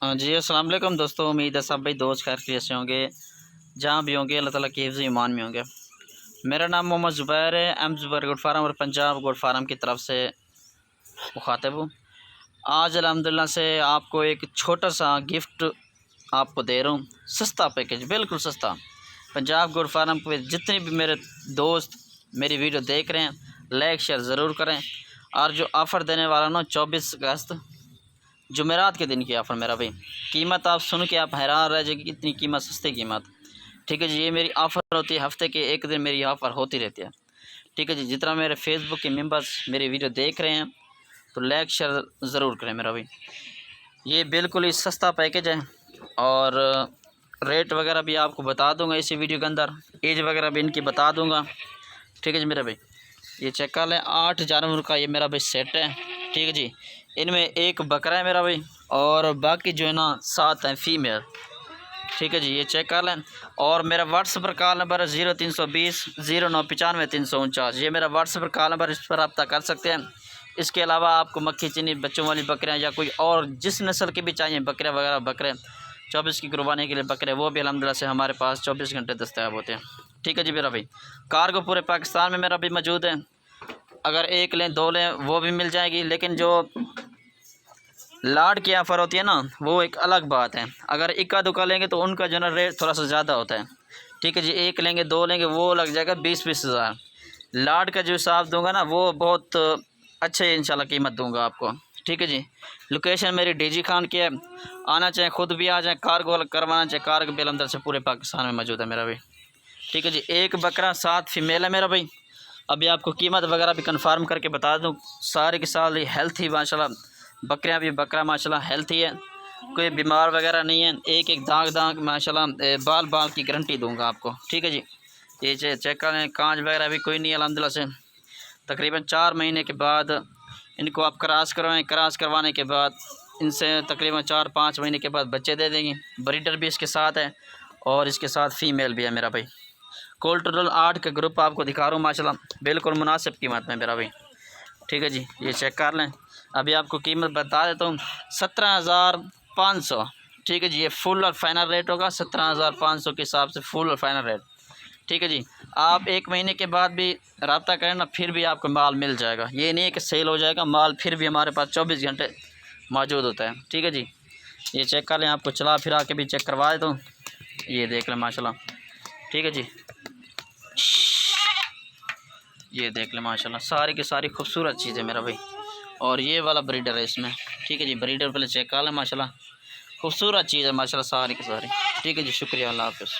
जी अस्सलाम वालेकुम दोस्तों। उम्मीद है सब भाई दोस्त खैर खैरियत से होंगे, जहाँ भी होंगे अल्लाह ताला के हिफ्ज़ ईमान में होंगे। मेरा नाम मोहम्मद ज़ुबैर है, एम ज़ुबैर गोट फार्म और पंजाब गोट फार्म की तरफ से मुखातिब हूँ। आज अल्हम्दुलिल्लाह से आपको एक छोटा सा गिफ्ट आपको दे रहा हूँ, सस्ता पैकेज, बिल्कुल सस्ता। पंजाब गोट फार्म पे जितने भी मेरे दोस्त मेरी वीडियो देख रहे हैं, लाइक शेयर ज़रूर करें। और जो ऑफ़र देने वाला ना 24 अगस्त जुमेरात के दिन की ऑफ़र मेरा भाई, कीमत आप सुन के आप हैरान रह जाएगी, इतनी कीमत, सस्ती कीमत। ठीक है जी, ये मेरी ऑफ़र होती है, हफ़्ते के एक दिन मेरी ऑफ़र होती रहती है। ठीक है जी, जितना मेरे फेसबुक के मेंबर्स मेरी वीडियो देख रहे हैं तो लाइक शेयर ज़रूर करें मेरा भाई। ये बिल्कुल ही सस्ता पैकेज है और रेट वगैरह भी आपको बता दूंगा इसी वीडियो के अंदर, एज वगैरह भी इनकी बता दूंगा। ठीक है जी मेरा भाई, ये चेक कर लें, 8 जानवर का ये मेरा भाई सेट है। ठीक है जी, इनमें एक बकरा है मेरा भाई और बाकी जो है ना 7 हैं फीमेल। ठीक है जी, ये चेक कर लें। और मेरा व्हाट्सएप पर कॉल नंबर है 0320 0995 349। ये मेरा व्हाट्सएप पर कॉल नंबर, इस पर रब्ता कर सकते हैं। इसके अलावा आपको मक्खी चीनी बच्चों वाली बकरियाँ या कोई और जिस नस्ल की भी चाहिए बकरियाँ वगैरह, बकरे 24 की कुर्बानी के लिए बकरे, वो भी अल्हम्दुलिल्लाह से हमारे पास 24 घंटे दस्तयाब होते हैं। ठीक है जी मेरा भाई, कार्गो पूरे पाकिस्तान में मेरा भी मौजूद है। अगर एक लें दो लें वो भी मिल जाएगी, लेकिन जो लाड की ऑफ़र होती है ना वो एक अलग बात है। अगर इक्का दुक्का लेंगे तो उनका जो है ना रेट थोड़ा सा ज़्यादा होता है। ठीक है जी, एक लेंगे दो लेंगे वो लग जाएगा 20-20 हज़ार। लाड का जो हिसाब दूंगा ना वो बहुत अच्छे इंशाल्लाह कीमत दूंगा आपको। ठीक है जी, लोकेशन मेरी डीजी खान की है, आना चाहे ख़ुद भी आ जाए, कार्गो करवाना चाहे कार्गो भी अंदर से पूरे पाकिस्तान में मौजूद है मेरा भाई। ठीक है जी, एक बकरा 7 फीमेल है मेरा भाई। अभी आपको कीमत वगैरह भी कंफर्म करके बता दूं, सारे के सारे हेल्थी माशाल्लाह, बकरियां भी बकरा माशाल्लाह हेल्थी है, कोई बीमार वगैरह नहीं है। एक एक दाग दाग माशाल्लाह बाल बाल की गारंटी दूंगा आपको। ठीक है जी, ये चेक करें, कांच वगैरह भी कोई नहीं है अल्हम्दुलिल्लाह से। तकरीबन 4 महीने के बाद इनको आप क्रॉस करवाएँ, क्रॉस करवाने के बाद इनसे तकरीबन 4-5 महीने के बाद बच्चे दे देंगे। ब्रीडर भी इसके साथ है और इसके साथ फ़ीमेल भी है मेरा भाई। कुल टोटल 8 का ग्रुप आपको दिखा रहा हूँ माशाल्लाह, बिल्कुल मुनासिब कीमत में मेरा भाई। ठीक है जी, ये चेक कर लें। अभी आपको कीमत बता देता हूँ, 17,500। ठीक है जी, ये फुल और फाइनल रेट होगा 17,500 के हिसाब से, फुल और फाइनल रेट। ठीक है जी, आप 1 महीने के बाद भी रब्ता करें ना, फिर भी आपको माल मिल जाएगा। ये नहीं है कि सेल हो जाएगा, माल फिर भी हमारे पास 24 घंटे मौजूद होता है। ठीक है जी, ये चेक कर लें, आपको चला फिरा के भी चेक करवा देता हूँ, ये देख लें माशाल्लाह। ठीक है जी, ये देख लें माशाल्लाह, सारी की सारी खूबसूरत चीज़ है मेरा भाई। और ये वाला ब्रीडर है इसमें। ठीक है जी, ब्रीडर पहले चेक कर लें माशाल्लाह, खूबसूरत चीज़ है माशाल्लाह सारी की सारी। ठीक है जी, शुक्रिया, अल्लाह हाफ़िज़।